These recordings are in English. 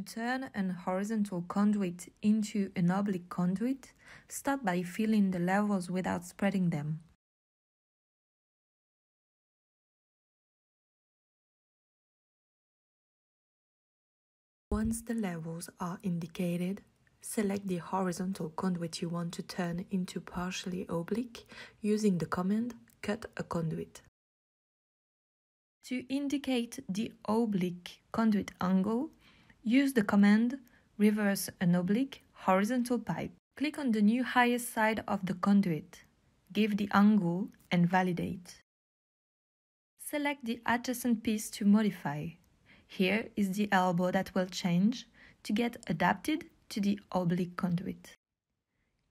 To turn an horizontal conduit into an oblique conduit, start by filling the levels without spreading them. Once the levels are indicated, select the horizontal conduit you want to turn into partially oblique using the command cut a conduit. To indicate the oblique conduit angle, use the command reverse an oblique horizontal pipe. Click on the new highest side of the conduit, give the angle and validate. Select the adjacent piece to modify. Here is the elbow that will change to get adapted to the oblique conduit.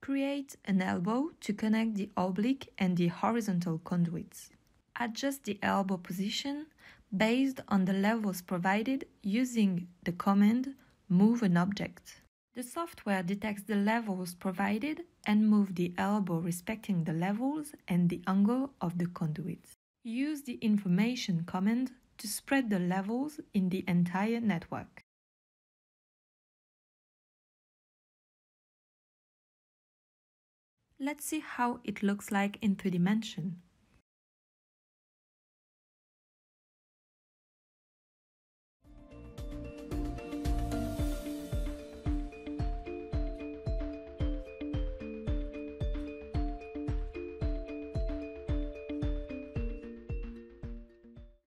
Create an elbow to connect the oblique and the horizontal conduits. Adjust the elbow position based on the levels provided using the command move an object. The software detects the levels provided and moves the elbow respecting the levels and the angle of the conduits. Use the information command to spread the levels in the entire network. Let's see how it looks like in 3 dimensions.